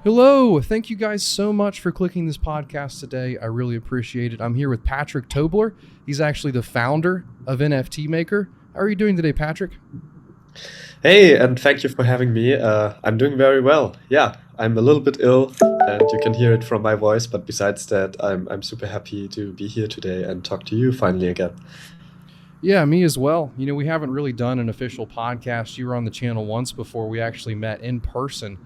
Hello, thank you guys so much for clicking this podcast today. I really appreciate it. I'm here with Patrick Tobler. He's actually the founder of NFT Maker. How are you doing today, Patrick? Hey, and thank you for having me. I'm doing very well. Yeah, I'm a little bit ill, and you can hear it from my voice. But besides that, I'm super happy to be here today and talk to you finally again. Yeah, me as well. You know, we haven't really done an official podcast. You were on the channel once before we actually met in person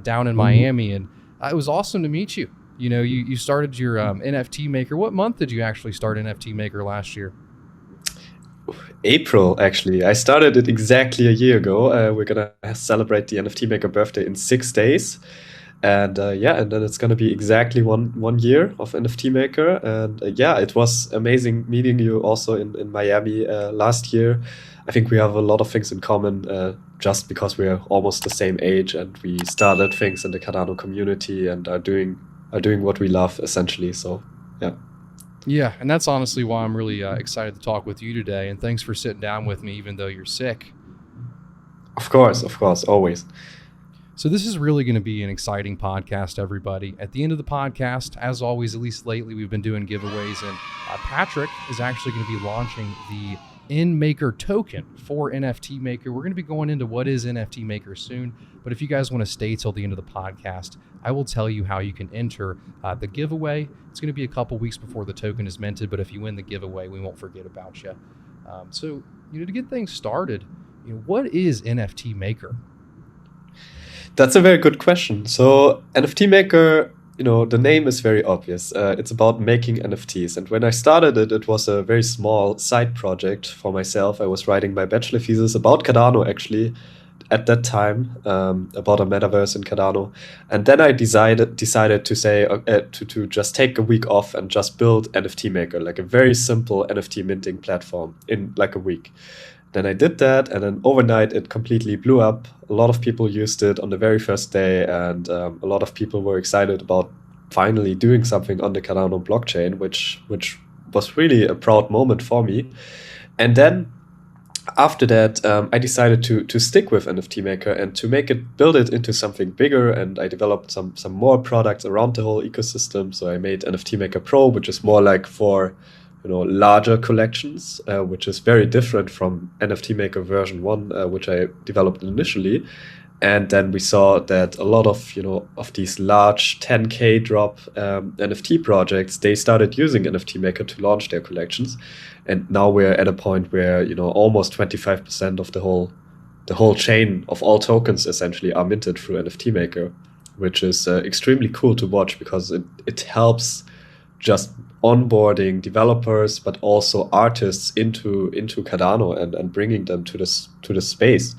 down in Miami, and it was awesome to meet you. You know, you started your NFT Maker. What month did you actually start NFT Maker last year? April, actually. I started it exactly a year ago. We're gonna celebrate the NFT Maker birthday in 6 days. And and then it's gonna be exactly one year of NFT Maker. And it was amazing meeting you also in Miami last year. I think we have a lot of things in common just because we're almost the same age and we started things in the Cardano community and are doing what we love essentially. So yeah. Yeah, and that's honestly why I'm really excited to talk with you today. And thanks for sitting down with me, even though you're sick. Of course, always. So this is really going to be an exciting podcast, everybody. At the end of the podcast, as always, at least lately, we've been doing giveaways, and Patrick is actually going to be launching the NMKR Token for NFT Maker. We're going to be going into what is NFT Maker soon, but if you guys want to stay till the end of the podcast, I will tell you how you can enter the giveaway. It's going to be a couple weeks before the token is minted, but if you win the giveaway, we won't forget about you. So, to get things started, what is NFT Maker? That's a very good question. So NFT Maker, the name is very obvious. It's about making NFTs. And when I started it, it was a very small side project for myself. I was writing my bachelor thesis about Cardano, actually, at that time, about a metaverse in Cardano. And then I decided to say, to just take a week off and just build NFT Maker, like a very simple NFT minting platform in like a week. Then I did that, and then overnight it completely blew up. A lot of people used it on the very first day, and a lot of people were excited about finally doing something on the Cardano blockchain, which was really a proud moment for me. And then after that, I decided to stick with NFT Maker and to build it into something bigger. And I developed some more products around the whole ecosystem. So I made NFT Maker Pro, which is more like for larger collections, which is very different from NFT Maker version 1, which I developed initially. And then we saw that a lot of, of these large 10K drop NFT projects, they started using NFT Maker to launch their collections. And now we're at a point where, almost 25% of the whole chain of all tokens essentially are minted through NFT Maker, which is extremely cool to watch because it helps just onboarding developers, but also artists into Cardano and bringing them to the space.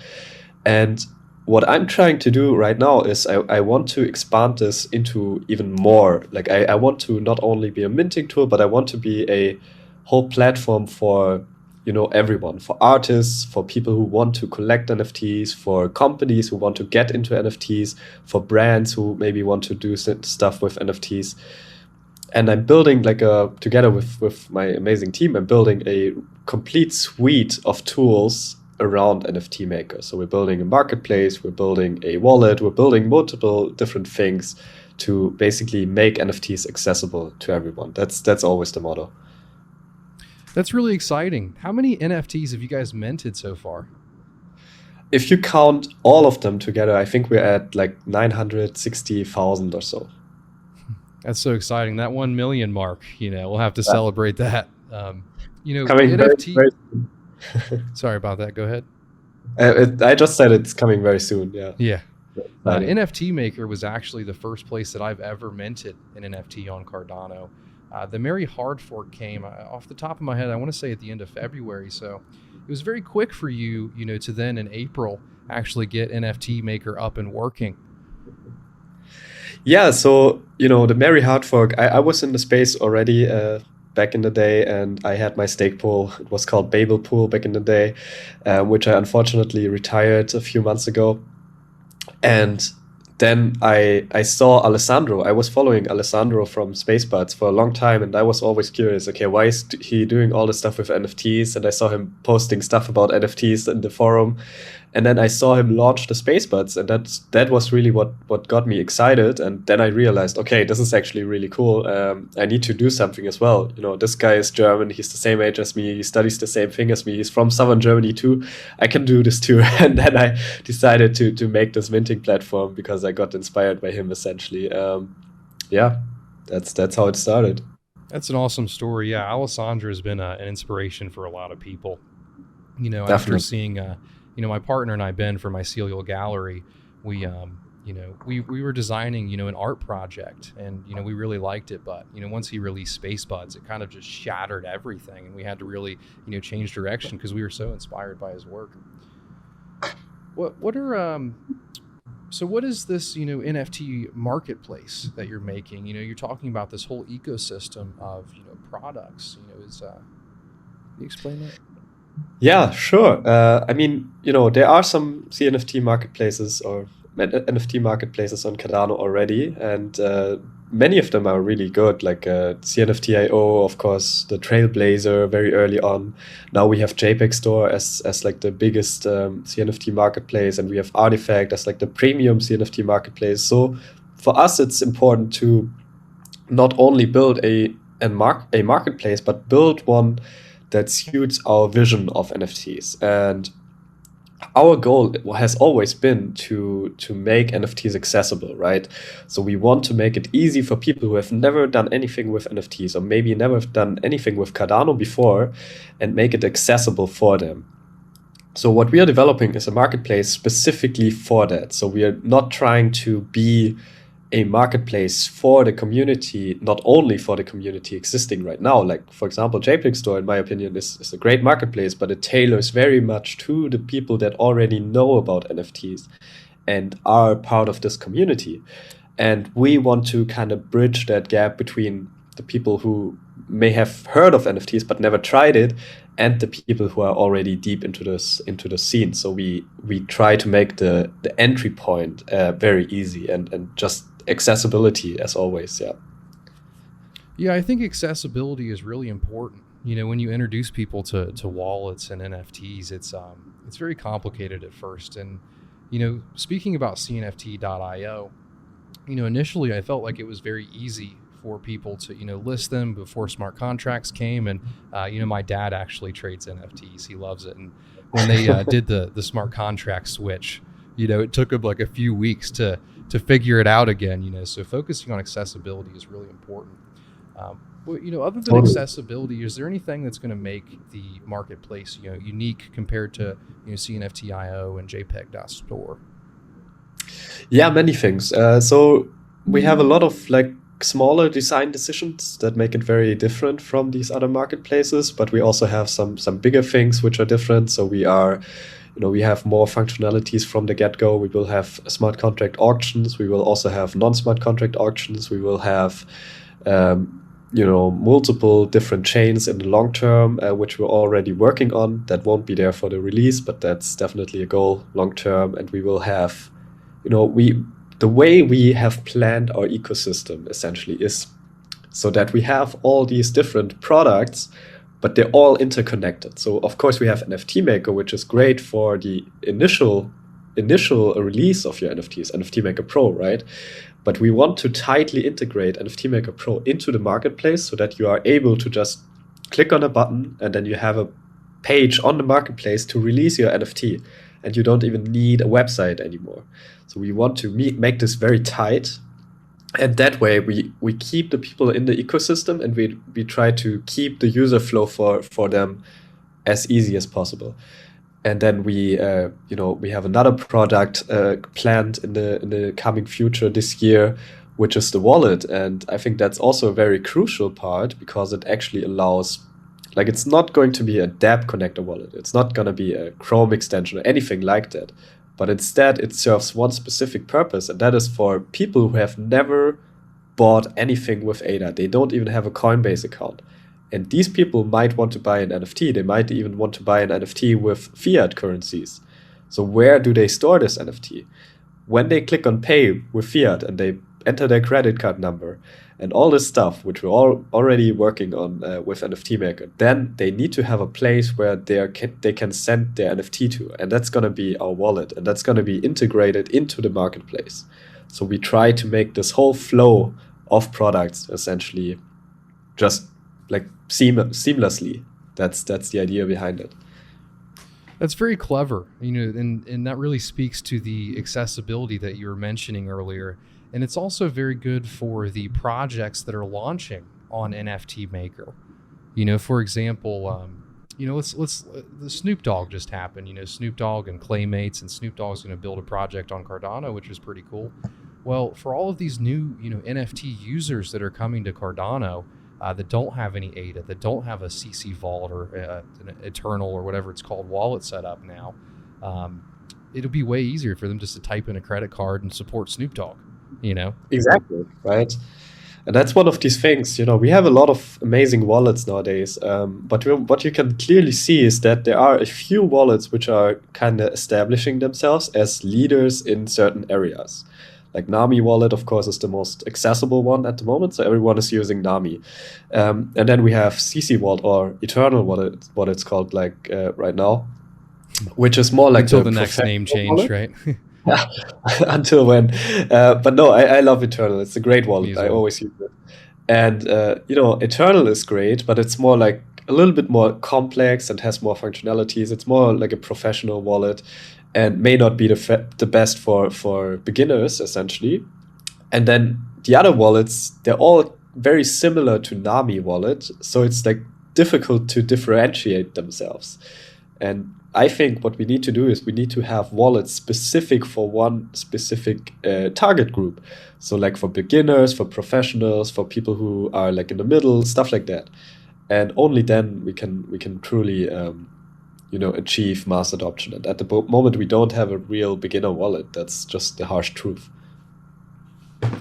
And what I'm trying to do right now is I want to expand this into even more. Like I want to not only be a minting tool, but I want to be a whole platform for everyone, for artists, for people who want to collect NFTs, for companies who want to get into NFTs, for brands who maybe want to do stuff with NFTs. And I'm building together with my amazing team, I'm building a complete suite of tools around NFT Maker. So we're building a marketplace, we're building a wallet, we're building multiple different things to basically make NFTs accessible to everyone. That's always the motto. That's really exciting. How many NFTs have you guys minted so far? If you count all of them together, I think we're at like 960,000 or so. That's so exciting. That 1 million mark, we'll have to celebrate that. Coming NFT. very soon. Sorry about that. Go ahead. I just said it's coming very soon. Yeah. Yeah. NFT Maker was actually the first place that I've ever minted an NFT on Cardano. The Merry hard fork came off the top of my head. I want to say at the end of February. So it was very quick for you, to then in April actually get NFT Maker up and working. Yeah, so, the Merry hard fork, I was in the space already back in the day, and I had my stake pool. It was called Babel Pool back in the day, which I unfortunately retired a few months ago. And then I saw Alessandro. I was following Alessandro from Spacebuds for a long time, and I was always curious, okay, why is he doing all this stuff with NFTs? And I saw him posting stuff about NFTs in the forum. And then I saw him launch the Space Buds, and that was really what got me excited. And then I realized, okay, this is actually really cool. I need to do something as well. This guy is German. He's the same age as me. He studies the same thing as me. He's from southern Germany too. I can do this too. And then I decided to make this minting platform because I got inspired by him, essentially. Yeah, that's how it started. That's an awesome story. Yeah, Alessandro has been an inspiration for a lot of people. Definitely. After seeing, my partner and I, Ben, for Mycelial Gallery, we were designing, an art project, and, we really liked it. But, once he released Space Buds, it kind of just shattered everything. And we had to really, change direction because we were so inspired by his work. So what is this, NFT marketplace that you're making? You're talking about this whole ecosystem of, products. Can you explain that? Yeah, sure. There are some CNFT marketplaces or NFT marketplaces on Cardano already, and many of them are really good, like CNFT.io, of course, the Trailblazer very early on. Now we have JPEG Store as like the biggest CNFT marketplace, and we have Artifact as like the premium CNFT marketplace. So for us, it's important to not only build a marketplace, but build one that suits our vision of NFTs. And our goal has always been to make NFTs accessible, right? So we want to make it easy for people who have never done anything with NFTs, or maybe never done anything with Cardano before, and make it accessible for them. So what we are developing is a marketplace specifically for that. So we are not trying to be a marketplace for the community, not only for the community existing right now. Like, for example, JPEG Store, in my opinion, is a great marketplace, but it tailors very much to the people that already know about NFTs and are part of this community. And we want to kind of bridge that gap between the people who may have heard of NFTs but never tried it, and the people who are already deep into the scene. So we try to make the entry point very easy and just accessibility as always. Yeah, I think accessibility is really important. When you introduce people to wallets and NFTs, it's very complicated at first. And speaking about CNFT.io, initially I felt like it was very easy for people to list them before smart contracts came. And my dad actually trades NFTs. He loves it. And when they did the smart contract switch, it took him like a few weeks to figure it out again. So focusing on accessibility is really important. Other than accessibility, is there anything that's going to make the marketplace unique compared to CNFT.io and JPEG.store? Yeah, many things. So we have a lot of like smaller design decisions that make it very different from these other marketplaces, but we also have some bigger things which are different. So we have more functionalities from the get-go. We will have smart contract auctions. We will also have non-smart contract auctions. We will have multiple different chains in the long term, which we're already working on. That won't be there for the release, but that's definitely a goal long term. And we will have, the way we have planned our ecosystem essentially is so that we have all these different products, but they're all interconnected. So of course we have NFT Maker, which is great for the initial release of your NFTs, NFT Maker Pro, right? But we want to tightly integrate NFT Maker Pro into the marketplace so that you are able to just click on a button and then you have a page on the marketplace to release your NFT, and you don't even need a website anymore. So we want to make this very tight, and that way we keep the people in the ecosystem, and we try to keep the user flow for them as easy as possible. And then we have another product planned in the coming future this year, which is the wallet. And I think that's also a very crucial part, because it actually allows, like, it's not going to be a dApp connector wallet. It's not going to be a Chrome extension or anything like that. But instead, it serves one specific purpose, and that is for people who have never bought anything with ADA. They don't even have a Coinbase account. And these people might want to buy an NFT. They might even want to buy an NFT with fiat currencies. So where do they store this NFT? When they click on pay with fiat and they enter their credit card number, and all this stuff, which we're all already working on with NFT Maker. Then they need to have a place where they can send their NFT to, and that's going to be our wallet, and that's going to be integrated into the marketplace. So we try to make this whole flow of products essentially just like seamlessly. That's the idea behind it. That's very clever, and that really speaks to the accessibility that you were mentioning earlier. And it's also very good for the projects that are launching on NFT Maker. For example, the Snoop Dogg just happened. Snoop Dogg and Claymates, and Snoop Dogg's going to build a project on Cardano, which is pretty cool. Well, for all of these new, NFT users that are coming to Cardano, that don't have any ADA, that don't have a CC Vault or an Eternal or whatever it's called wallet set up now, it'll be way easier for them just to type in a credit card and support Snoop Dogg, Exactly, right? And that's one of these things, we have a lot of amazing wallets nowadays, but what you can clearly see is that there are a few wallets which are kind of establishing themselves as leaders in certain areas. Like Nami wallet, of course, is the most accessible one at the moment, so everyone is using Nami. And then we have CC Vault, or Eternal, what it's called right now, which is more like until the next name change, wallet. Right? Yeah, until when. But no, I love Eternal. It's a great wallet. I always use it. And, Eternal is great, but it's more like a little bit more complex and has more functionalities. It's more like a professional wallet, and may not be the best for beginners, essentially. And then the other wallets, they're all very similar to Nami wallet, so it's like difficult to differentiate themselves. And I think what we need to do is we need to have wallets specific for one specific target group. So like for beginners, for professionals, for people who are like in the middle, stuff like that. And only then we can truly achieve mass adoption. And at the moment, we don't have a real beginner wallet. That's just the harsh truth.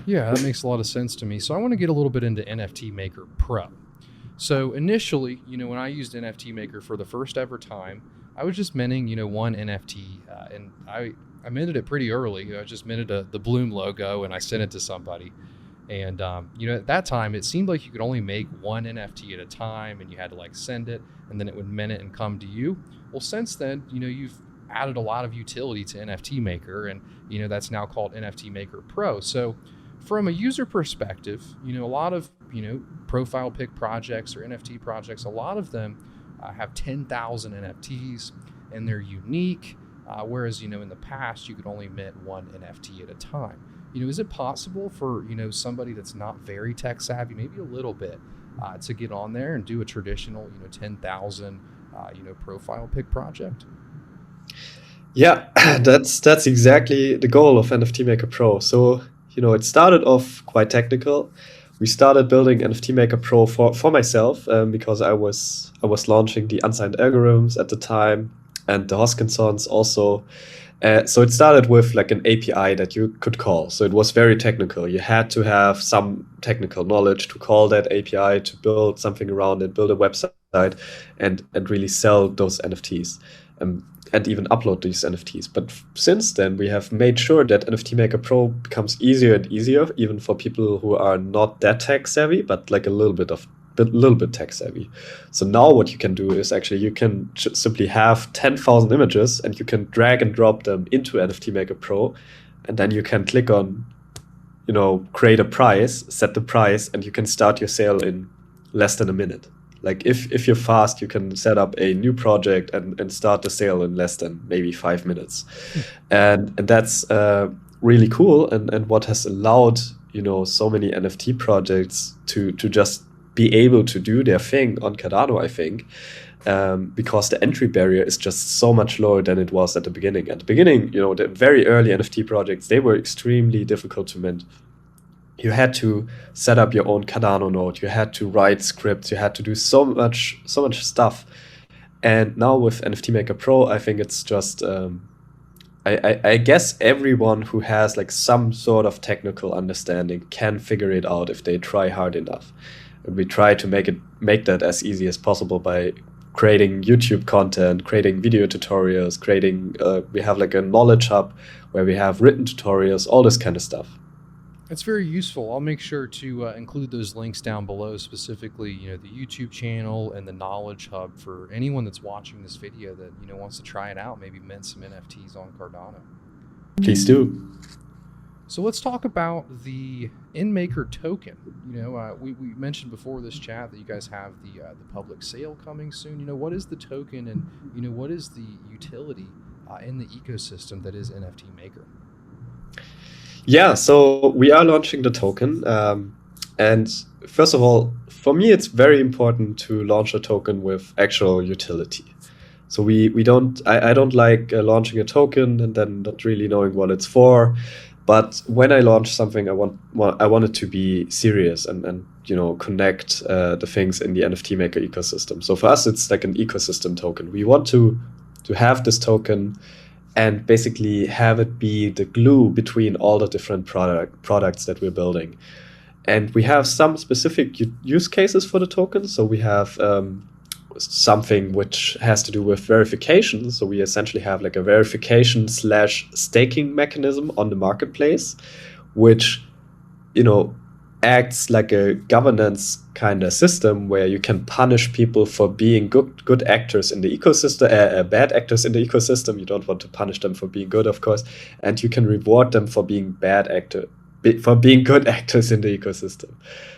Yeah, that makes a lot of sense to me. So I want to get a little bit into NFT Maker Pro. So initially, when I used NFT Maker for the first ever time, I was just minting, one NFT, and I minted it pretty early. I just minted the Bloom logo, and I sent it to somebody. And, at that time, it seemed like you could only make one NFT at a time, and you had to send it, and then it would mint it and come to you. Well, since then, you've added a lot of utility to NFT Maker, and, that's now called NFT Maker Pro. So from a user perspective, a lot of, profile pick projects or NFT projects, a lot of them have 10,000 NFTs, and they're unique. Whereas, in the past, you could only mint one NFT at a time. Is it possible for, somebody that's not very tech savvy, maybe a little bit, to get on there and do a traditional, 10,000, profile pick project? Yeah, that's exactly the goal of NFT Maker Pro. So, it started off quite technical. We started building NFT Maker Pro for myself because I was launching the unsigned algorithms at the time, and the Hoskinsons also. So it started with an API that you could call. So it was very technical. You had to have some technical knowledge to call that API, to build something around it, build a website, and really sell those NFTs. And even upload these NFTs. But since then, we have made sure that NFT Maker Pro becomes easier and easier, even for people who are not that tech savvy, but a little bit tech savvy. So now what you can do is actually you can simply have 10,000 images, and you can drag and drop them into NFT Maker Pro, and then you can click on, create a price, set the price, and you can start your sale in less than a minute. If you're fast, you can set up a new project and start the sale in less than maybe 5 minutes. And that's really cool, and what has allowed, so many NFT projects to just be able to do their thing on Cardano, I think, because the entry barrier is just so much lower than it was at the beginning. At the beginning, the very early NFT projects, they were extremely difficult to mint. You had to set up your own Cardano node. You had to write scripts. You had to do so much stuff. And now with NFT Maker Pro, I think it's just, I guess everyone who has some sort of technical understanding can figure it out if they try hard enough. And we try to make that as easy as possible by creating YouTube content, creating video tutorials, we have a knowledge hub where we have written tutorials, all this kind of stuff. It's very useful. I'll make sure to include those links down below, specifically, the YouTube channel and the Knowledge Hub for anyone that's watching this video that, wants to try it out, maybe mint some NFTs on Cardano. Please do. So let's talk about the NMKR Token. We mentioned before this chat that you guys have the public sale coming soon. What is the token, and what is the utility in the ecosystem that is NFT Maker? Yeah, so we are launching the token. And first of all, for me, it's very important to launch a token with actual utility. So I don't like launching a token and then not really knowing what it's for. But when I launch something, I want it to be serious and connect the things in the NFT Maker ecosystem. So for us, it's like an ecosystem token. We want to have this token and basically have it be the glue between all the different products that we're building. And we have some specific use cases for the token. So we have something which has to do with verification. So we essentially have like a verification / staking mechanism on the marketplace, which, acts like a governance kind of system where you can punish people for being good actors in the ecosystem, bad actors in the ecosystem. You don't want to punish them for being good, of course, and you can reward them for being good actors in the ecosystem.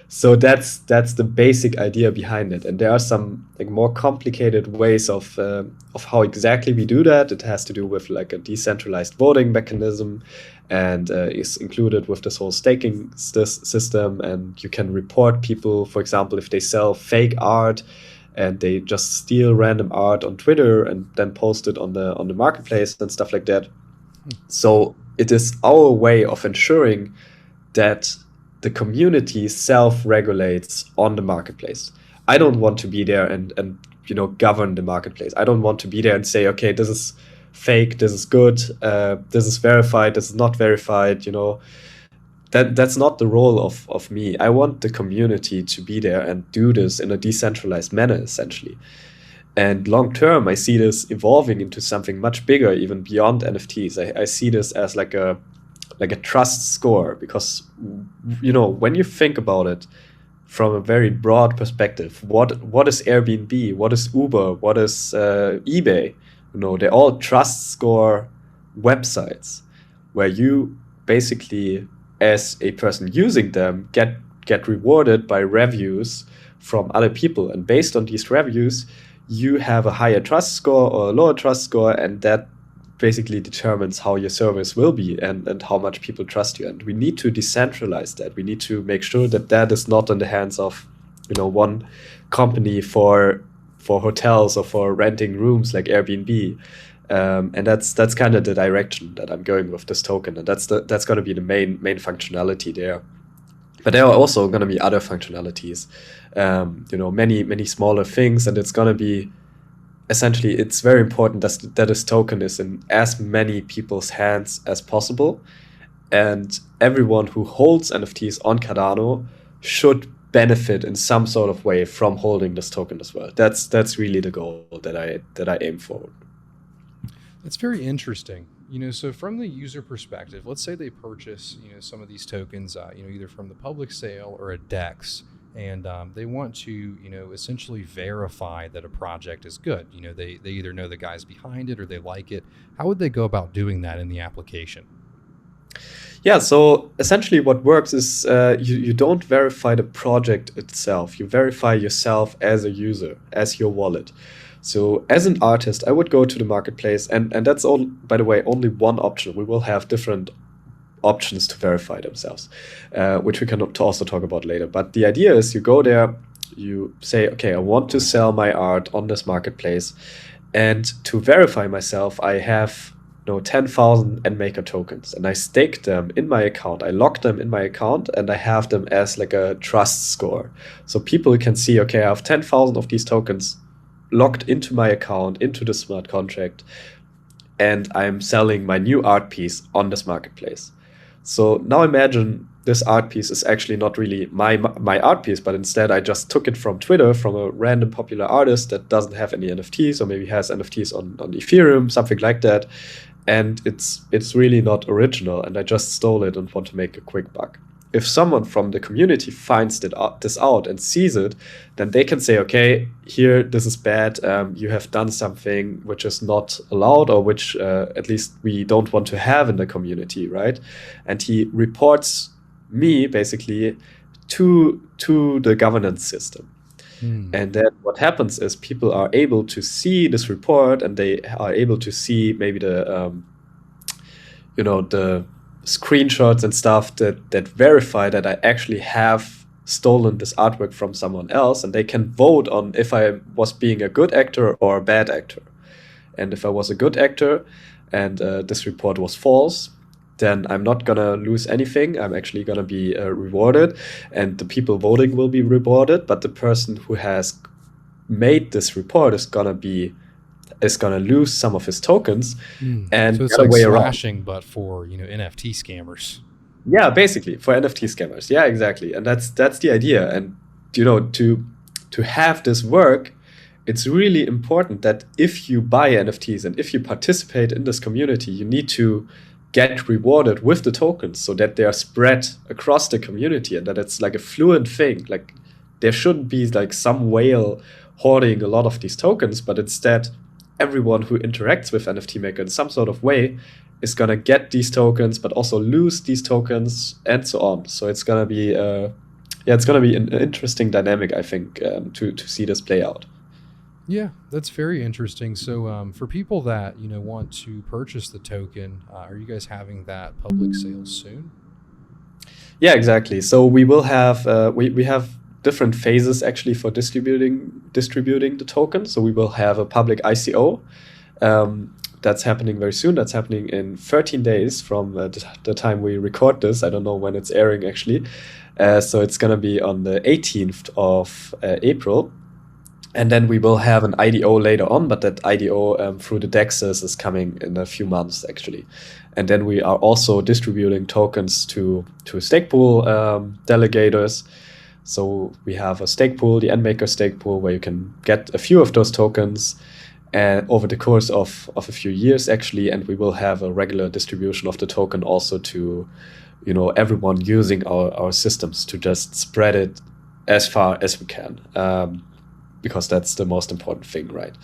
So that's the basic idea behind it. And there are some more complicated ways of how exactly we do that. It has to do with like a decentralized voting mechanism, and is included with this whole staking system. And you can report people, for example, if they sell fake art and they just steal random art on Twitter and then post it on the marketplace and stuff like that. So it is our way of ensuring that the community self-regulates on the marketplace. I don't want to be there and govern the marketplace. I don't want to be there and say, okay, this is fake, this is good, this is verified, this is not verified. That's not the role of me. I want the community to be there and do this in a decentralized manner, essentially. And long term, I see this evolving into something much bigger, even beyond NFTs. I see this as like a trust score, because when you think about it from a very broad perspective, what is Airbnb, what is Uber, what is eBay? They're all trust score websites where you basically, as a person using them, get rewarded by reviews from other people, and based on these reviews, you have a higher trust score or a lower trust score, and that basically determines how your service will be and how much people trust you. And we need to decentralize that. We need to make sure that is not in the hands of one company for hotels or for renting rooms like Airbnb. And that's kind of the direction that I'm going with this token, and that's going to be the main functionality there. But there are also going to be other functionalities, many smaller things, and it's going to be essentially, it's very important that this token is in as many people's hands as possible, and everyone who holds NFTs on Cardano should benefit in some sort of way from holding this token as well. That's really the goal that I aim for. That's very interesting. So from the user perspective, let's say they purchase, some of these tokens, either from the public sale or a DEX, and they want to, essentially verify that a project is good. They either know the guys behind it or they like it. How would they go about doing that in the application? Yeah, so essentially what works is you don't verify the project itself. You verify yourself as a user, as your wallet. So as an artist, I would go to the marketplace, and that's all, by the way, only one option. We will have different options to verify themselves, which we can also talk about later. But the idea is you go there, you say, okay, I want to sell my art on this marketplace. And to verify myself, I have 10,000 NMKR tokens, and I stake them in my account. I lock them in my account, and I have them as like a trust score. So people can see, okay, I have 10,000 of these tokens locked into my account, into the smart contract, and I'm selling my new art piece on this marketplace. So now imagine this art piece is actually not really my art piece, but instead I just took it from Twitter, from a random popular artist that doesn't have any NFTs, or maybe has NFTs on Ethereum, something like that. And it's really not original, and I just stole it and want to make a quick buck. if someone from the community finds this out and sees it, then they can say, okay, here, this is bad. You have done something which is not allowed, or which at least we don't want to have in the community, right? And he reports me basically to the governance system. And then what happens is people are able to see this report, and they are able to see maybe the the screenshots and stuff that verify that I actually have stolen this artwork from someone else, and they can vote on if I was being a good actor or a bad actor. And if I was a good actor and this report was false, then I'm not gonna lose anything. I'm actually gonna be rewarded, and the people voting will be rewarded. But the person who has made this report is gonna lose some of his tokens. And so it's the other like way around. slashing, but for NFT scammers. Yeah, basically for NFT scammers. Yeah, exactly. And that's the idea. And to have this work, it's really important that if you buy NFTs and if you participate in this community, you need to get rewarded with the tokens so that they are spread across the community, and that it's like a fluent thing. Like there shouldn't be like some whale hoarding a lot of these tokens, but instead everyone who interacts with NFT Maker in some sort of way is going to get these tokens, but also lose these tokens and so on. So it's going to be it's going to be an interesting dynamic, I think, to see this play out. Yeah, that's very interesting. So for people that want to purchase the token, are you guys having that public sale soon? Yeah, exactly. So we will have we have different phases actually for distributing the token. So we will have a public ICO that's happening very soon. That's happening in 13 days from the time we record this. I don't know when it's airing actually. So it's going to be on the 18th of April. And then we will have an IDO later on, but that IDO through the DEXs is coming in a few months actually. And then we are also distributing tokens to Stakepool delegators. So we have a Stakepool, the NMKR Stakepool, where you can get a few of those tokens over the course of a few years actually. And we will have a regular distribution of the token also to everyone using our systems, to just spread it as far as we can. Because that's the most important thing, right?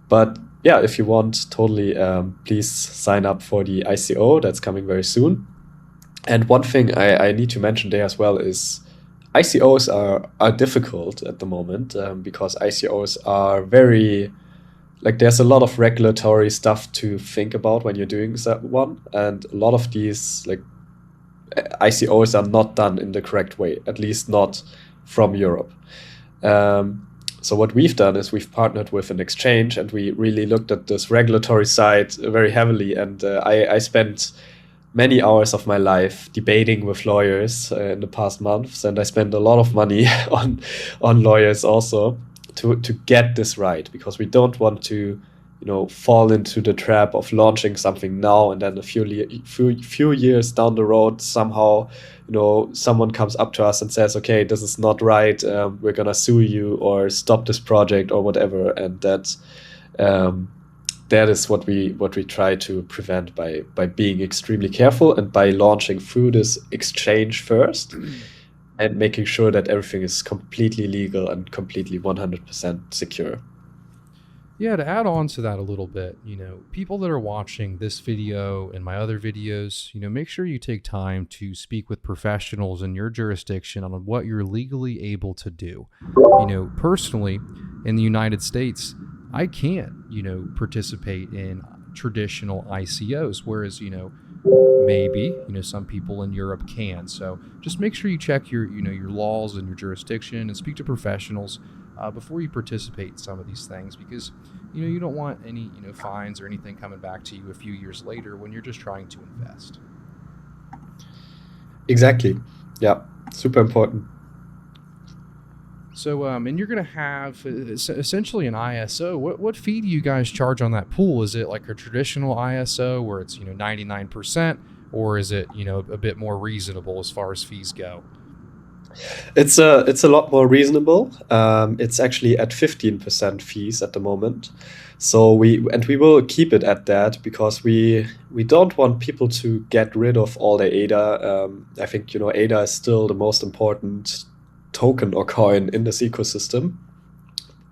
But yeah, if you want, totally, please sign up for the ICO. That's coming very soon. And one thing I need to mention there as well is ICOs are difficult at the moment because ICOs are very, like, there's a lot of regulatory stuff to think about when you're doing one. And a lot of these like ICOs are not done in the correct way, at least not from Europe. So what we've done is we've partnered with an exchange, and we really looked at this regulatory side very heavily. And I spent many hours of my life debating with lawyers in the past months, and I spent a lot of money on lawyers also to get this right, because we don't want to fall into the trap of launching something now and then a few years down the road somehow someone comes up to us and says, okay, this is not right, we're gonna sue you or stop this project or whatever. And that is what we try to prevent by being extremely careful and by launching through this exchange first and making sure that everything is completely legal and completely 100% secure. Yeah, to add on to that a little bit, people that are watching this video and my other videos, make sure you take time to speak with professionals in your jurisdiction on what you're legally able to do. Personally, in the United States, I can't, participate in traditional ICOs, whereas, maybe, some people in Europe can. So just make sure you check your laws and your jurisdiction and speak to professionals before you participate in some of these things, because you don't want any fines or anything coming back to you a few years later when you're just trying to invest. Exactly. Yeah, super important. So and you're going to have essentially an ISO. What fee do you guys charge on that pool? Is it like a traditional ISO where it's 99%, or is it a bit more reasonable as far as fees go? It's a lot more reasonable. It's actually at 15% fees at the moment. So we will keep it at that because we don't want people to get rid of all their ADA. I think ADA is still the most important token or coin in this ecosystem,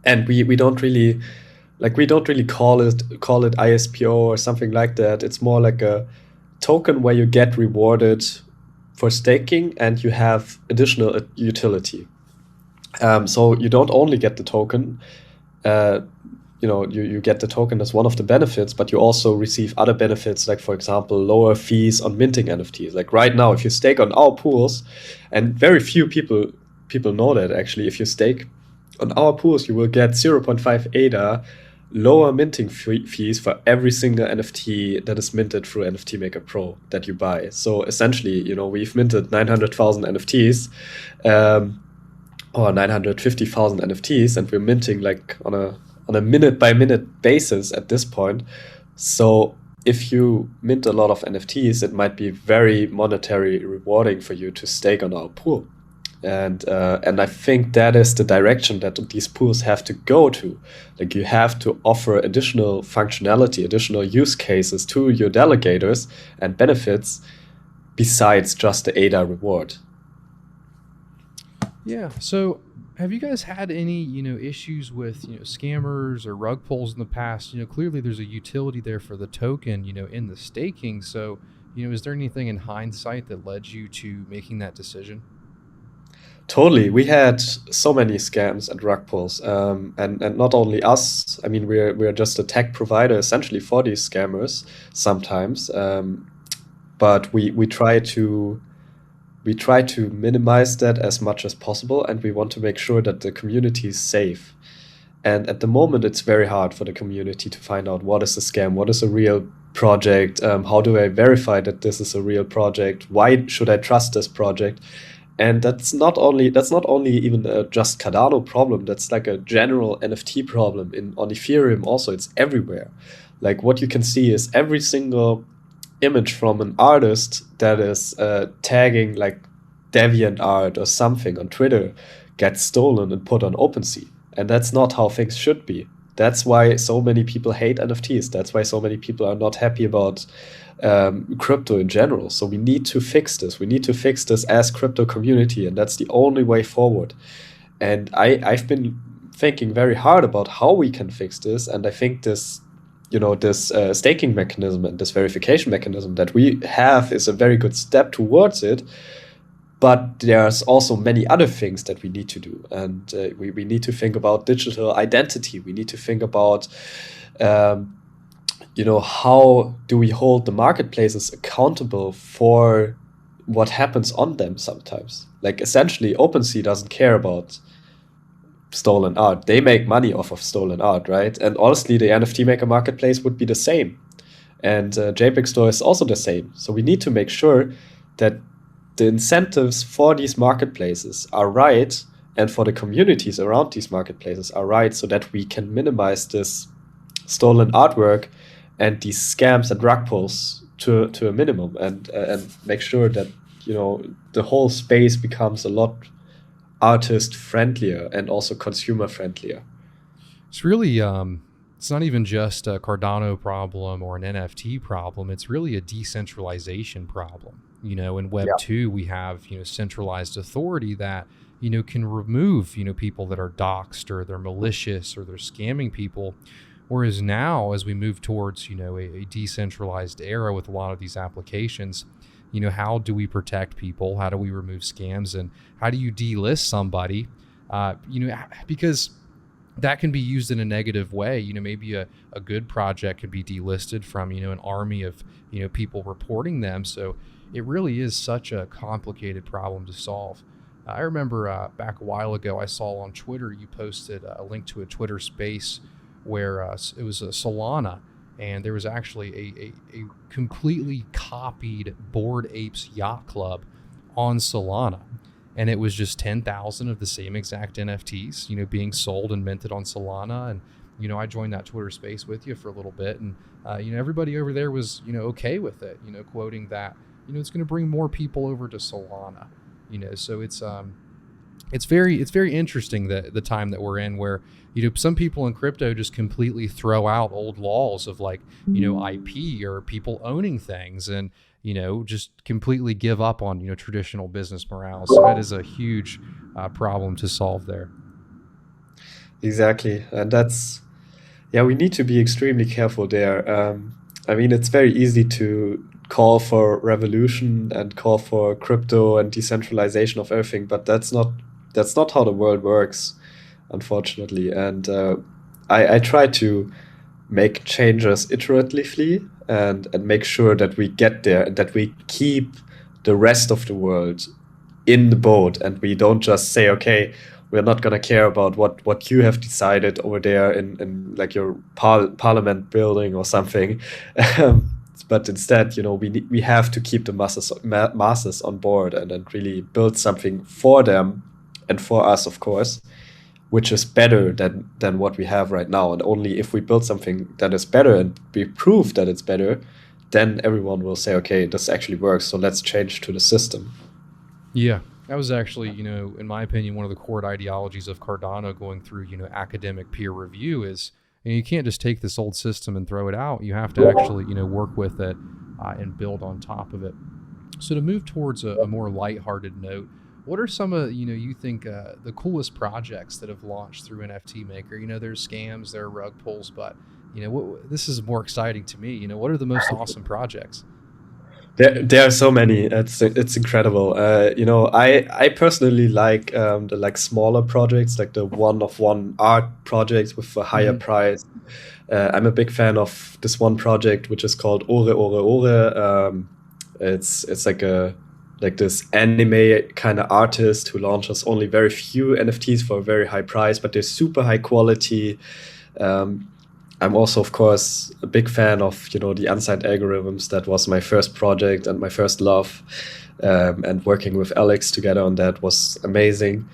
and we don't really call it ISPO or something like that. It's more like a token where you get rewarded for staking and you have additional utility. So you don't only get the token, you get the token as one of the benefits, but you also receive other benefits, like, for example, lower fees on minting NFTs. Like right now, if you stake on our pools, and very few people know that actually, if you stake on our pools, you will get 0.5 ADA lower minting fees for every single NFT that is minted through NFT Maker Pro that you buy. So essentially, we've minted 900,000 NFTs, or 950,000 NFTs, and we're minting like on a minute by minute basis at this point. So if you mint a lot of NFTs, it might be very monetary rewarding for you to stake on our pool. And I think that is the direction that these pools have to go to. Like, you have to offer additional functionality, additional use cases to your delegators and benefits besides just the ADA reward. Yeah. So have you guys had any, issues with, scammers or rug pulls in the past? Clearly there's a utility there for the token, in the staking. So, is there anything in hindsight that led you to making that decision? Totally. We had so many scams and rug pulls, and not only us. I mean, we're just a tech provider essentially for these scammers sometimes, but we try to minimize that as much as possible, and we want to make sure that the community is safe. And at the moment, it's very hard for the community to find out what is a scam, what is a real project, how do I verify that this is a real project, why should I trust this project. And that's not only even a just Cardano problem. That's like a general NFT problem on Ethereum. Also, it's everywhere. Like, what you can see is every single image from an artist that is tagging like DeviantArt or something on Twitter gets stolen and put on OpenSea. And that's not how things should be. That's why so many people hate NFTs. That's why so many people are not happy about crypto in general. So we need to fix this. We need to fix this as crypto community, and that's the only way forward. And I've been thinking very hard about how we can fix this, and I think this staking mechanism and this verification mechanism that we have is a very good step towards it. But there's also many other things that we need to do, and we need to think about digital identity. We need to think about how do we hold the marketplaces accountable for what happens on them sometimes? Like, essentially, OpenSea doesn't care about stolen art. They make money off of stolen art, right? And honestly, the NFT Maker Marketplace would be the same. And JPEG Store is also the same. So we need to make sure that the incentives for these marketplaces are right, and for the communities around these marketplaces are right, so that we can minimize this stolen artwork and these scams and rug pulls to a minimum, and make sure that the whole space becomes a lot artist friendlier and also consumer friendlier. It's really it's not even just a Cardano problem or an NFT problem. It's really a decentralization problem. In Web 2, we have centralized authority that can remove people that are doxxed or they're malicious or they're scamming people. Whereas now, as we move towards, a decentralized era with a lot of these applications, how do we protect people? How do we remove scams? And how do you delist somebody? Because that can be used in a negative way. Maybe a good project could be delisted from, an army of, people reporting them. So it really is such a complicated problem to solve. I remember back a while ago, I saw on Twitter, you posted a link to a Twitter space where it was a Solana, and there was actually a completely copied Bored Apes Yacht Club on Solana. And it was just 10,000 of the same exact NFTs, being sold and minted on Solana. And, I joined that Twitter space with you for a little bit. And, everybody over there was, okay with it, quoting that, it's going to bring more people over to Solana, so it's, it's very interesting that the time that we're in, where some people in crypto just completely throw out old laws of like IP or people owning things, and just completely give up on traditional business morale. So that is a huge problem to solve there. Exactly, and we need to be extremely careful there. I mean, it's very easy to call for revolution and call for crypto and decentralization of everything, but that's not how the world works, unfortunately. And I try to make changes iteratively and make sure that we get there and that we keep the rest of the world in the boat, and we don't just say, okay, we're not going to care about what you have decided over there in like your parliament building or something. But instead, we have to keep the masses on board and really build something for them and for us, of course, which is better than what we have right now. And only if we build something that is better and we prove that it's better, then everyone will say, okay, this actually works, so let's change to the system. Yeah, that was actually, in my opinion, one of the core ideologies of Cardano going through, academic peer review is, you can't just take this old system and throw it out. You have to actually, work with it and build on top of it. So to move towards a more lighthearted note, what are some of, you think the coolest projects that have launched through NFT Maker? There's scams, there are rug pulls, but, this is more exciting to me. What are the most awesome projects? There are so many. It's incredible. I personally like the smaller projects, like the one-of-one art projects with a higher price. I'm a big fan of this one project which is called Ore Ore Ore. It's like this anime kind of artist who launches only very few NFTs for a very high price, but they're super high quality. I'm also, of course, a big fan of, the unsigned algorithms. That was my first project and my first love. And working with Alex together on that was amazing.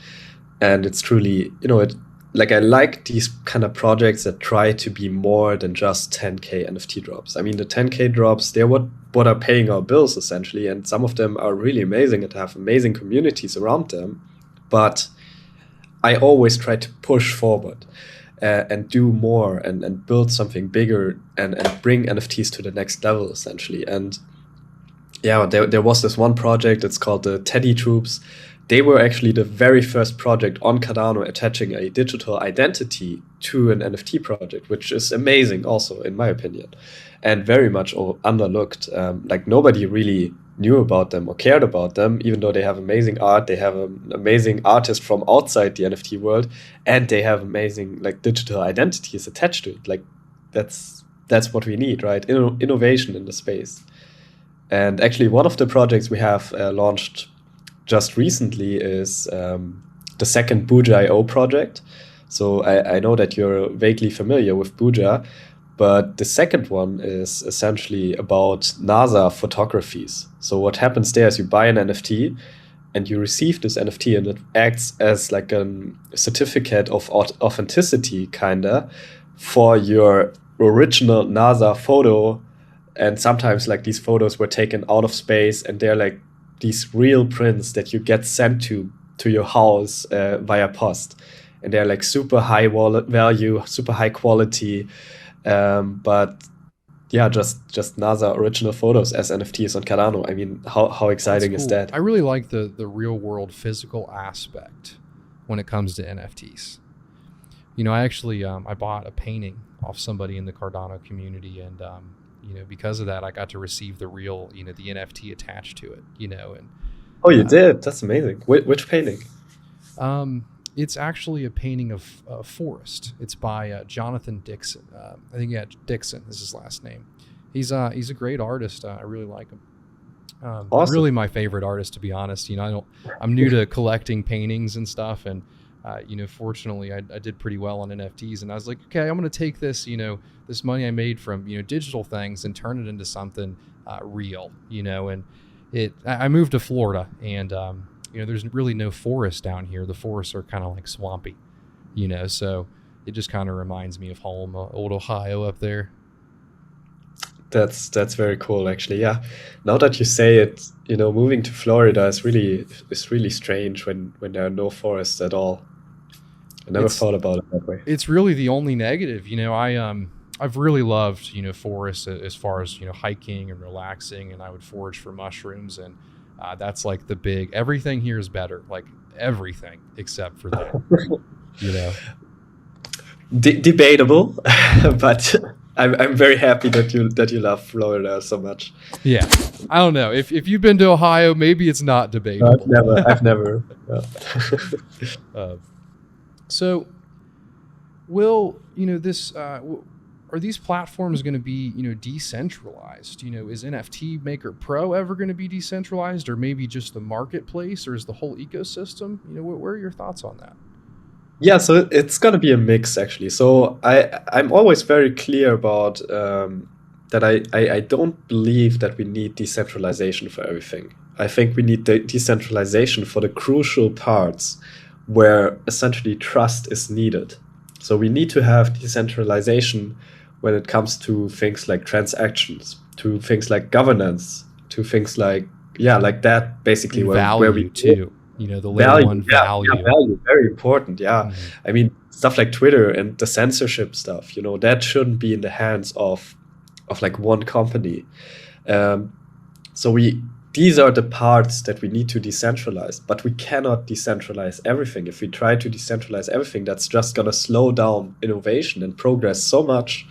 And it's truly, I like these kind of projects that try to be more than just 10K NFT drops. I mean, the 10K drops, they're what are paying our bills, essentially. And some of them are really amazing and have amazing communities around them. But I always try to push forward. And do more and build something bigger and bring NFTs to the next level, essentially. And there was this one project, it's called the Teddy Troops. They were actually the very first project on Cardano attaching a digital identity to an NFT project, which is amazing also, in my opinion, and very much underlooked. Nobody really knew about them or cared about them, even though they have amazing art. They have an amazing artist from outside the NFT world, and they have amazing digital identities attached to it. That's what we need, right? Innovation in the space. And actually, one of the projects we have launched just recently is the second Buja.io project. So I know that you're vaguely familiar with Buja, but the second one is essentially about NASA photographies. So what happens there is you buy an NFT and you receive this NFT, and it acts as like a certificate of authenticity, kinda, for your original NASA photo. And sometimes these photos were taken out of space, and they're these real prints that you get sent to your house via post. And they're super high value, super high quality. But yeah, just NASA original photos as NFTs on Cardano. I mean, how exciting is that? I really like the real world physical aspect when it comes to NFTs. I actually I bought a painting off somebody in the Cardano community, and because of that, I got to receive the real the NFT attached to it. And oh, you did? That's amazing. Which painting? It's actually a painting of a forest. It's by Jonathan Dixon. I think Dixon is his last name. He's a great artist. I really like him. Awesome. Really my favorite artist, to be honest. I'm new to collecting paintings and stuff, and fortunately I did pretty well on NFTs, and I was like, okay, I'm going to take this this money I made from digital things and turn it into something real. And I moved to Florida, and there's really no forest down here. The forests are kind of swampy, so it just kind of reminds me of home, old Ohio up there. That's very cool, actually. Yeah. Now that you say it, moving to Florida is really strange when there are no forests at all. I never It's thought about it that way. it's really the only negative. I've really loved forests as far as hiking and relaxing, and I would forage for mushrooms, and that's like the big everything here is better, like everything except for that. You know, Debatable, but I'm very happy that you love Florida so much. yeah. I don't know if you've been to Ohio, maybe it's not debatable. I've never. Yeah. So, will this? Are these platforms going to be decentralized? Is NFT Maker Pro ever going to be decentralized, or maybe just the marketplace, or is the whole ecosystem? Where are your thoughts on that? Yeah, so it's gonna be a mix, actually. So I'm always very clear about that I don't believe that we need decentralization for everything. I think we need the decentralization for the crucial parts where essentially trust is needed. So we need to have decentralization when it comes to things like transactions, to things like governance, to things like like that, basically where we Value too. The layer one value. value, very important. Yeah, Mhm. I mean stuff like Twitter and the censorship stuff. That shouldn't be in the hands of like one company. Um, so these are the parts that we need to decentralize, but we cannot decentralize everything. If we try to decentralize everything, that's just gonna slow down innovation and progress so much,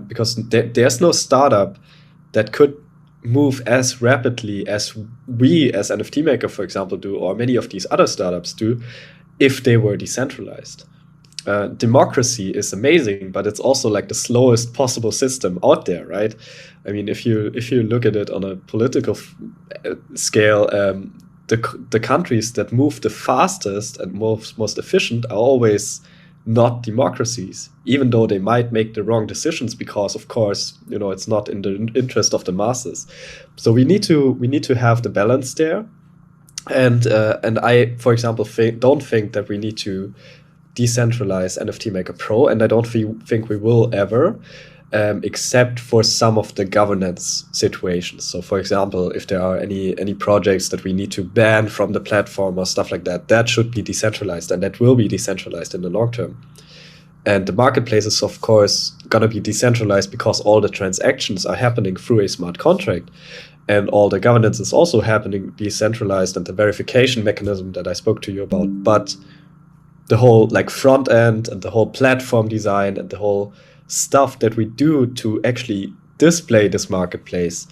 because there's no startup that could move as rapidly as we as NFT Maker, for example, do, or many of these other startups do, if they were decentralized. Democracy is amazing, but it's also like the slowest possible system out there, right? I mean, if you look at it on a political scale, the countries that move the fastest and most efficient are always not democracies, even though they might make the wrong decisions, because of course it's not in the interest of the masses. So we need to have the balance there, and I, for example, don't think that we need to decentralize NFT Maker Pro, and I don't think we will ever, except for some of the governance situations. So, for example, if there are any projects that we need to ban from the platform or stuff like that, that should be decentralized, and that will be decentralized in the long term. And the marketplace is, of course, gonna be decentralized because all the transactions are happening through a smart contract, and all the governance is also happening decentralized, and the verification mechanism that I spoke to you about. But the whole like front end and the whole platform design and the whole stuff that we do to actually display this marketplace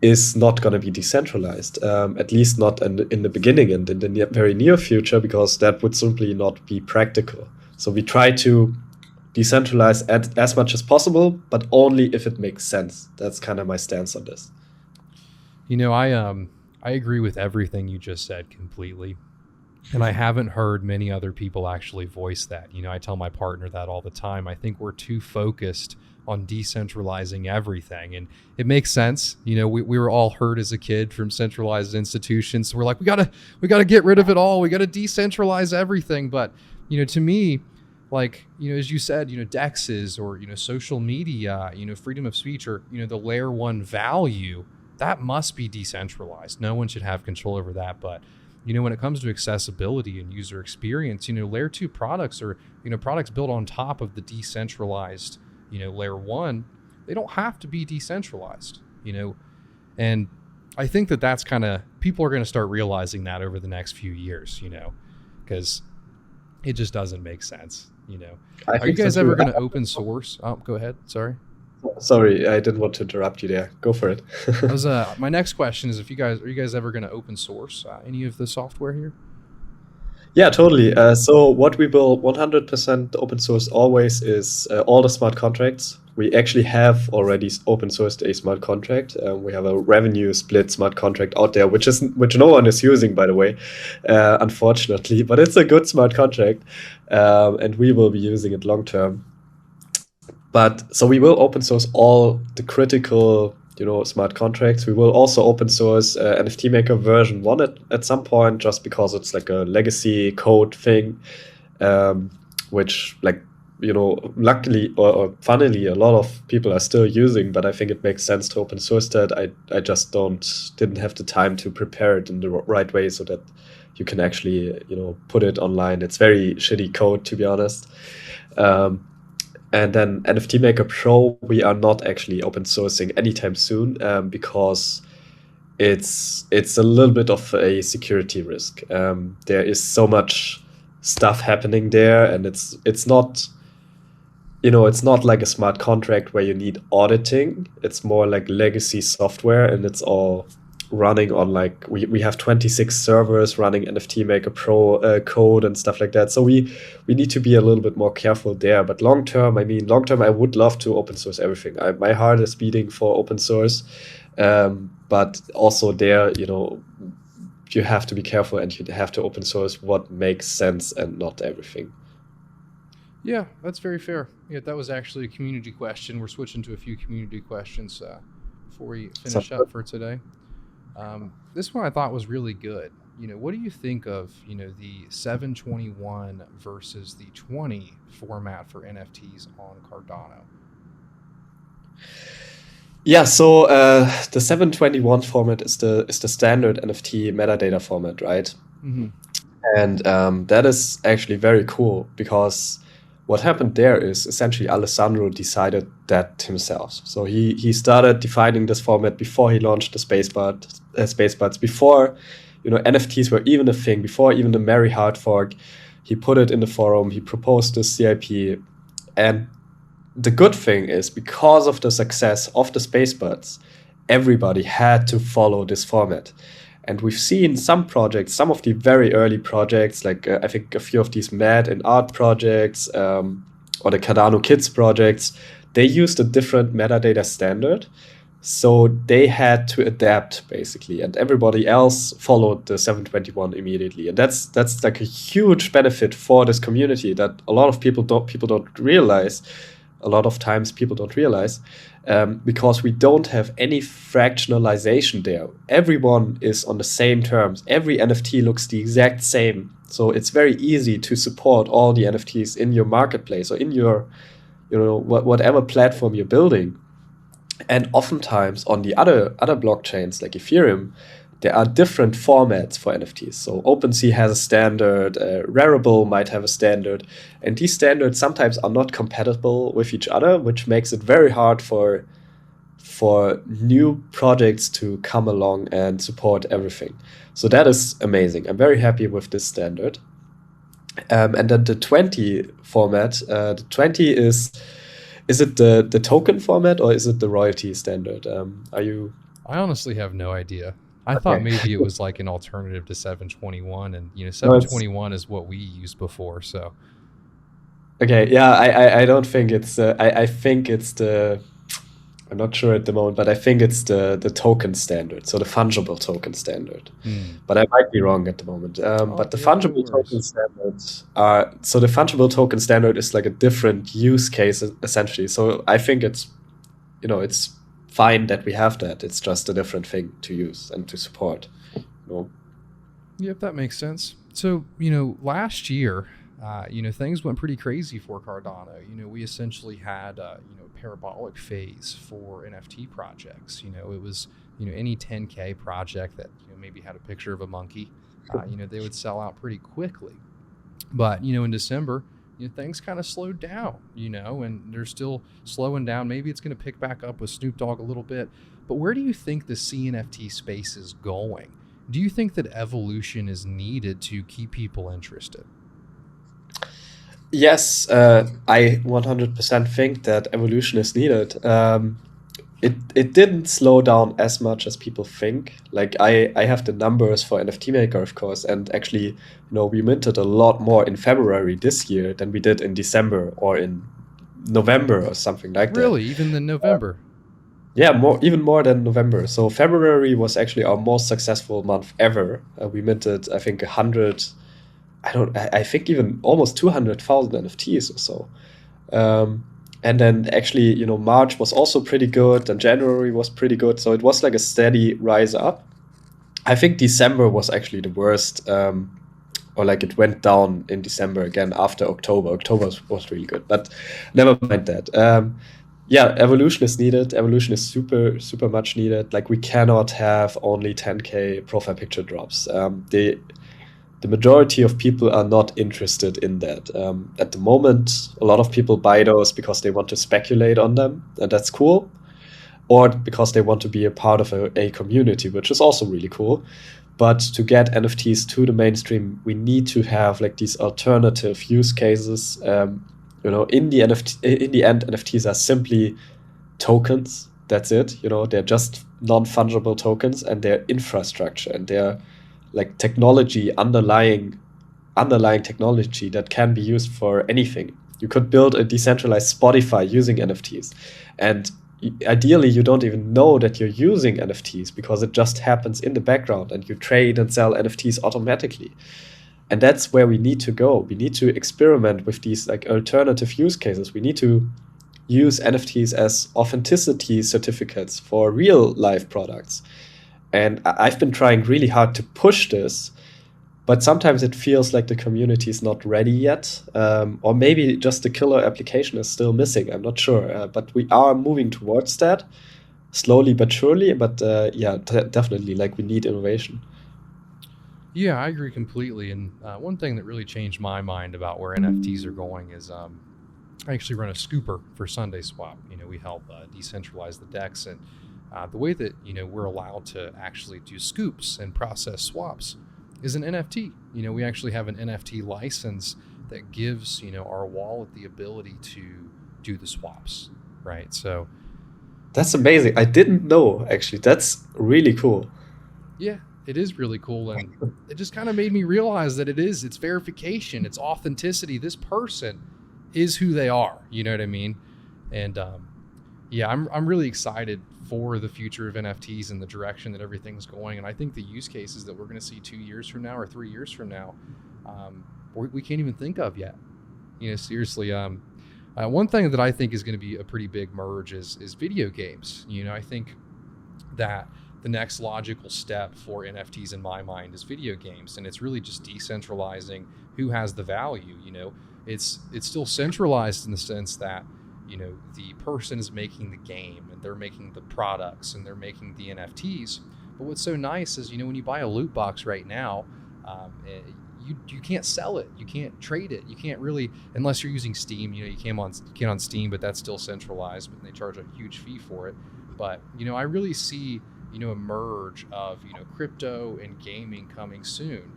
is not going to be decentralized, at least not in the beginning and in the very near future, because that would simply not be practical. So we try to decentralize as much as possible, but only if it makes sense. That's kind of my stance on this. I agree with everything you just said completely. And I haven't heard many other people actually voice that. I tell my partner that all the time. I think we're too focused on decentralizing everything. And it makes sense. We were all hurt as a kid from centralized institutions. So we're like, we gotta get rid of it all. We gotta decentralize everything. But, to me, like, as you said, DEXs or, social media, freedom of speech, or, the layer one value, that must be decentralized. No one should have control over that. But when it comes to accessibility and user experience, layer two products or, products built on top of the decentralized, layer one, they don't have to be decentralized, and I think that's kind of, people are going to start realizing that over the next few years, because it just doesn't make sense, Are you guys ever going to open source? Oh, go ahead. Sorry, I didn't want to interrupt you there. Go for it. My next question is, are you guys ever going to open source any of the software here? Yeah, totally. So what we will 100% open source always is all the smart contracts. We actually have already open sourced a smart contract. We have a revenue split smart contract out there, which no one is using, by the way, unfortunately. But it's a good smart contract, and we will be using it long term. But so we will open source all the critical, smart contracts. We will also open source NFT Maker version 1 at some point, just because it's like a legacy code thing, which like luckily or funnily, a lot of people are still using, but I think it makes sense to open source that. I just didn't have the time to prepare it in the right way so that you can actually, put it online. It's very shitty code, to be honest. And then NFT Maker Pro, we are not actually open sourcing anytime soon, because it's a little bit of a security risk. There is so much stuff happening there, and it's not like a smart contract where you need auditing. It's more like legacy software, and it's all running on we have 26 servers running NFT Maker Pro code and stuff like that. So we need to be a little bit more careful there. But long term, I would love to open source everything. My heart is beating for open source, but also there, you have to be careful, and you have to open source what makes sense and not everything. Yeah, that's very fair. Yeah, that was actually a community question. We're switching to a few community questions before we finish up for today. This one I thought was really good. What do you think of, the 721 versus the 20 format for NFTs on Cardano? Yeah, so the 721 format is the standard NFT metadata format, right? Mm-hmm. And that is actually very cool, because what happened there is essentially Alessandro decided that himself. So he started defining this format before he launched the Space Buds, before NFTs were even a thing, before even the Merry hard fork. He put it in the forum, he proposed this CIP, and the good thing is, because of the success of the Space Buds, everybody had to follow this format. And we've seen some projects, some of the very early projects, like I think a few of these Mad and Art projects, or the Cardano Kids projects, they used a different metadata standard. So they had to adapt, basically, and everybody else followed the 721 immediately. And that's like a huge benefit for this community that a lot of people don't realize. A lot of times people don't realize, because we don't have any fractionalization there. Everyone is on the same terms. Every NFT looks the exact same. So it's very easy to support all the NFTs in your marketplace or in your, whatever platform you're building. And oftentimes on the other blockchains like Ethereum, there are different formats for NFTs. So OpenSea has a standard, Rarible might have a standard, and these standards sometimes are not compatible with each other, which makes it very hard for new projects to come along and support everything. So that is amazing. I'm very happy with this standard. And then the 20 format, the 20 is it the token format, or is it the royalty standard? I honestly have no idea. I thought maybe it was like an alternative to 721, and 721 is what we used before. So, okay, yeah, I don't think it's. I think it's the. I'm not sure at the moment, but I think it's the token standard, so the fungible token standard. But I might be wrong at the moment. But the fungible token standards are the fungible token standard is like a different use case essentially. So I think it's, it's fine that we have that. It's just a different thing to use and to support. Yep, that makes sense. So last year, things went pretty crazy for Cardano. We essentially had parabolic phase for NFT projects. It was any 10K project that maybe had a picture of a monkey, they would sell out pretty quickly. But in December, things kind of slowed down, and they're still slowing down. Maybe it's going to pick back up with Snoop Dogg a little bit. But where do you think the CNFT space is going? Do you think that evolution is needed to keep people interested? Yes, I 100% think that evolution is needed. It didn't slow down as much as people think. Like I have the numbers for NFT Maker, of course, and actually, we minted a lot more in February this year than we did in December or in November or something like that. Really, even in November? Yeah, even more than November. So February was actually our most successful month ever. We minted, I think, 100. I think even almost 200,000 NFTs or so. And then actually, March was also pretty good, and January was pretty good. So it was like a steady rise up. I think December was actually the worst or like it went down in December again after October. October was really good, but never mind that. Yeah, evolution is needed. Evolution is super, super much needed. Like we cannot have only 10K profile picture drops. The majority of people are not interested in that. At the moment, a lot of people buy those because they want to speculate on them, and that's cool, or because they want to be a part of a community, which is also really cool. But to get NFTs to the mainstream, we need to have like these alternative use cases. In the end, NFTs are simply tokens. That's it. They're just non-fungible tokens, and they're infrastructure, and they're like technology, underlying technology that can be used for anything. You could build a decentralized Spotify using NFTs, and ideally you don't even know that you're using NFTs because it just happens in the background, and you trade and sell NFTs automatically. And that's where we need to go. We need to experiment with these like alternative use cases. We need to use NFTs as authenticity certificates for real life products. And I've been trying really hard to push this, but sometimes it feels like the community is not ready yet, or maybe just the killer application is still missing. I'm not sure, but we are moving towards that slowly but surely. But definitely, like we need innovation. Yeah, I agree completely. And one thing that really changed my mind about where NFTs are going is I actually run a scooper for Sunday Swap. We help decentralize the DEX, and the way that we're allowed to actually do scoops and process swaps is an NFT. We actually have an NFT license that gives our wallet the ability to do the swaps, right? So that's amazing. I didn't know, actually. That's really cool. Yeah, it is really cool, and it just kind of made me realize that it's verification, it's authenticity. This person is who they are. You know what I mean? And I'm really excited for the future of NFTs and the direction that everything's going. And I think the use cases that we're going to see 2 years from now or 3 years from now, we can't even think of yet. Seriously. One thing that I think is going to be a pretty big merge is video games. I think that the next logical step for NFTs in my mind is video games, and it's really just decentralizing who has the value. It's still centralized in the sense that the person is making the game, and they're making the products, and they're making the NFTs. But what's so nice is when you buy a loot box right now, you can't sell it, you can't trade it, you can't really, unless you're using Steam. You can on Steam, but that's still centralized, but they charge a huge fee for it. But I really see a merge of crypto and gaming coming soon.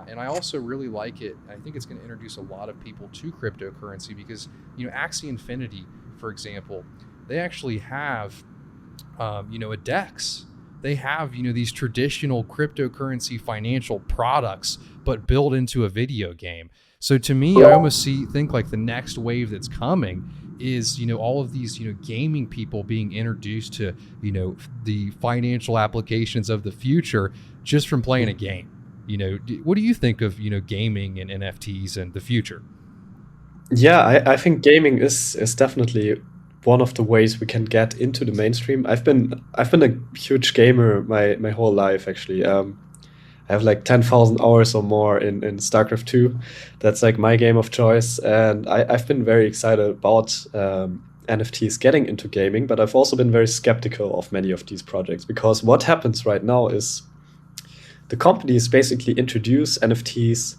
And I also really like it. I think it's going to introduce a lot of people to cryptocurrency because, Axie Infinity, for example, they actually have, a DEX. They have, these traditional cryptocurrency financial products, but built into a video game. So to me, I almost think like the next wave that's coming is, all of these, gaming people being introduced to, the financial applications of the future just from playing a game. What do you think of, gaming and NFTs and the future? Yeah, I think gaming is definitely one of the ways we can get into the mainstream. I've been a huge gamer my whole life, actually. I have like 10,000 hours or more in StarCraft 2. That's like my game of choice. And I've been very excited about NFTs getting into gaming, but I've also been very skeptical of many of these projects because what happens right now is the companies basically introduce NFTs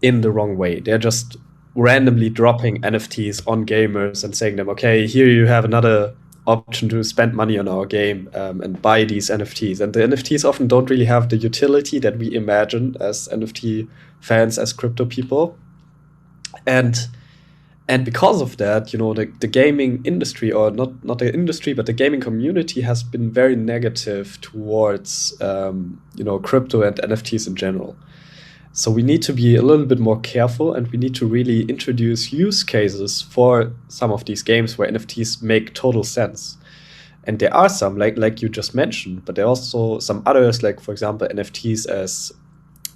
in the wrong way. They're just randomly dropping NFTs on gamers and saying them, okay, here you have another option to spend money on our game and buy these NFTs. And the NFTs often don't really have the utility that we imagine as NFT fans, as crypto people. And because of that, the gaming industry, or not the industry, but the gaming community has been very negative towards, crypto and NFTs in general. So we need to be a little bit more careful, and we need to really introduce use cases for some of these games where NFTs make total sense. And there are some, like you just mentioned, but there are also some others, like, for example, NFTs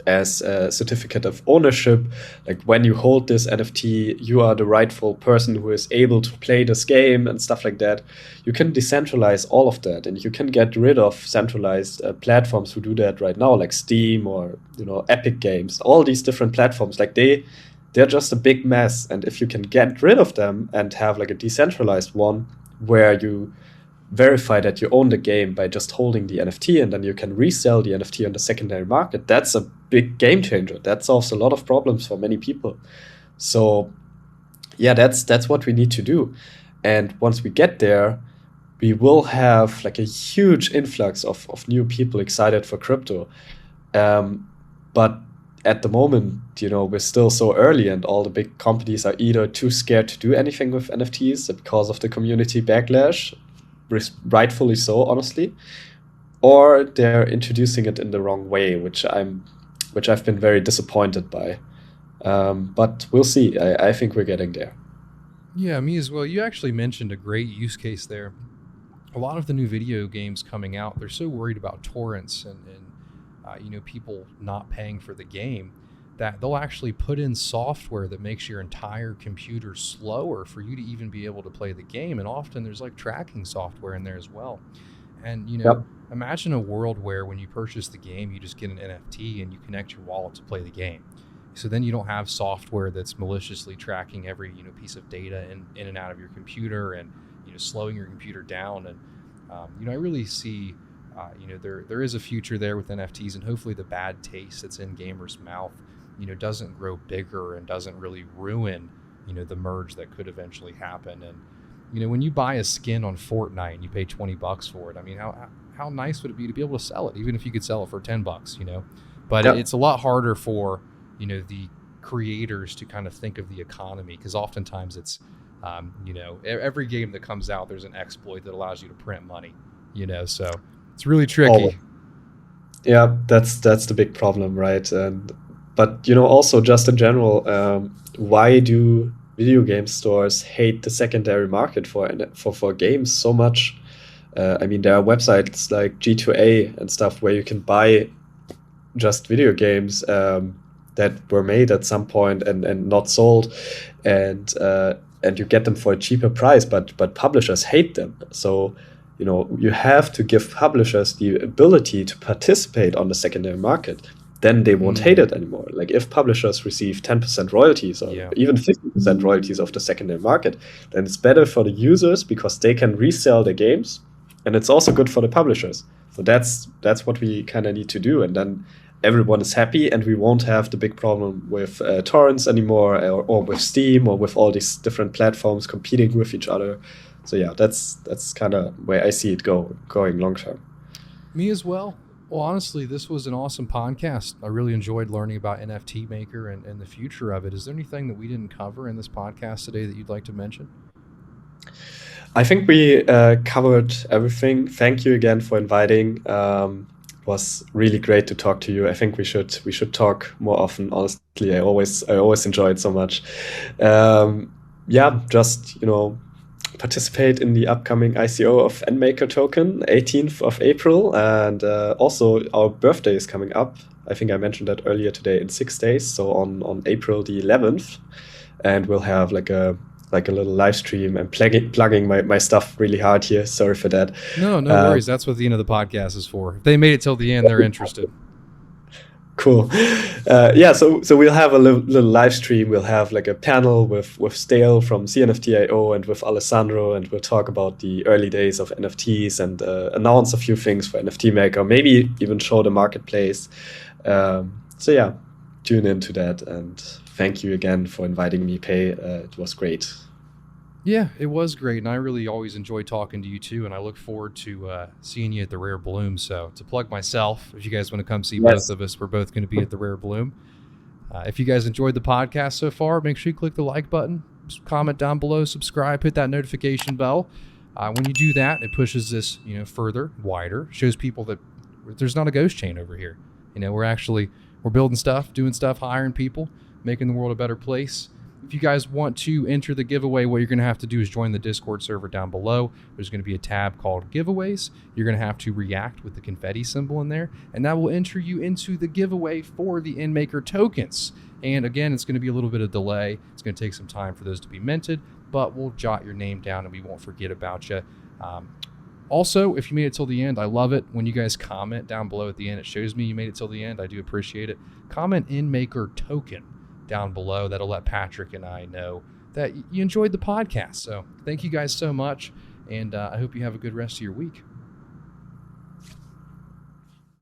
as a certificate of ownership. Like when you hold this NFT, you are the rightful person who is able to play this game and stuff like that. You can decentralize all of that, and you can get rid of centralized platforms who do that right now, like Steam or Epic Games. All these different platforms, like they're just a big mess. And if you can get rid of them and have like a decentralized one where you verify that you own the game by just holding the NFT, and then you can resell the NFT on the secondary market, that's a big game changer. That solves a lot of problems for many people. So yeah, that's what we need to do. And once we get there, we will have like a huge influx of new people excited for crypto. But at the moment, we're still so early, and all the big companies are either too scared to do anything with NFTs because of the community backlash, rightfully so, honestly, or they're introducing it in the wrong way, which I've been very disappointed by. But we'll see. I think we're getting there. Yeah, me as well. You actually mentioned a great use case there. A lot of the new video games coming out, they're so worried about torrents and people not paying for the game, that they'll actually put in software that makes your entire computer slower for you to even be able to play the game. And often there's like tracking software in there as well. And, Yep. imagine a world where when you purchase the game, you just get an NFT and you connect your wallet to play the game. So then you don't have software that's maliciously tracking every, piece of data in and out of your computer and, slowing your computer down. And, I really see, there is a future there with NFTs, and hopefully the bad taste that's in gamers' mouth, doesn't grow bigger and doesn't really ruin, the merge that could eventually happen. And, when you buy a skin on Fortnite and you pay $20 for it, I mean, how nice would it be to be able to sell it, even if you could sell it for $10, But Yep. it's a lot harder for, the creators to kind of think of the economy, because oftentimes it's, every game that comes out, there's an exploit that allows you to print money, so it's really tricky. Yeah, that's the big problem, right? But also just in general, why do video game stores hate the secondary market for games so much? I mean, there are websites like G2A and stuff where you can buy just video games that were made at some point and not sold, and you get them for a cheaper price, but publishers hate them. So you have to give publishers the ability to participate on the secondary market. Then they won't hate it anymore. Like if publishers receive 10% royalties or even 50% royalties of the secondary market, then it's better for the users because they can resell the games, and it's also good for the publishers. So that's what we kind of need to do, and then everyone is happy, and we won't have the big problem with torrents anymore, or with Steam, or with all these different platforms competing with each other. So yeah, that's kind of where I see it going long term. Me as well. Well, honestly, this was an awesome podcast. I really enjoyed learning about NFT Maker and the future of it. Is there anything that we didn't cover in this podcast today that you'd like to mention? I think we covered everything. Thank you again for inviting. It was really great to talk to you. I think we should talk more often. Honestly, I always enjoy it so much. Just participate in the upcoming ICO of NMKR Token, 18th of April, and also our birthday is coming up. I think I mentioned that earlier today, in 6 days, so on April the 11th, and we'll have like a little live stream. I'm plugging my stuff really hard here. Sorry for that. No worries. That's what the end of the podcast is for. If they made it till the end, they're interested. Cool. So we'll have a little live stream. We'll have like a panel with Stale from CNFT.io and with Alessandro, and we'll talk about the early days of NFTs and announce a few things for NFT Maker, maybe even show the marketplace. Tune into that, and thank you again for inviting me, Pei. It was great. Yeah, it was great, and I really always enjoy talking to you too, and I look forward to seeing you at the Rare Bloom. So to plug myself, if you guys want to come see both of us, we're both going to be at the Rare Bloom. If you guys enjoyed the podcast so far, make sure you click the like button, comment down below, subscribe, hit that notification bell. When you do that, it pushes this further, wider, shows people that there's not a ghost chain over here. We're building stuff, doing stuff, hiring people, making the world a better place. If you guys want to enter the giveaway, what you're going to have to do is join the Discord server down below. There's going to be a tab called giveaways. You're going to have to react with the confetti symbol in there, and that will enter you into the giveaway for the NMKR tokens. And again, it's going to be a little bit of delay. It's going to take some time for those to be minted, but we'll jot your name down and we won't forget about you. Also, if you made it till the end, I love it when you guys comment down below at the end. It shows me you made it till the end. I do appreciate it. Comment NMKR Token down below. That'll let Patrick and I know that you enjoyed the podcast. So thank you guys so much, and I hope you have a good rest of your week.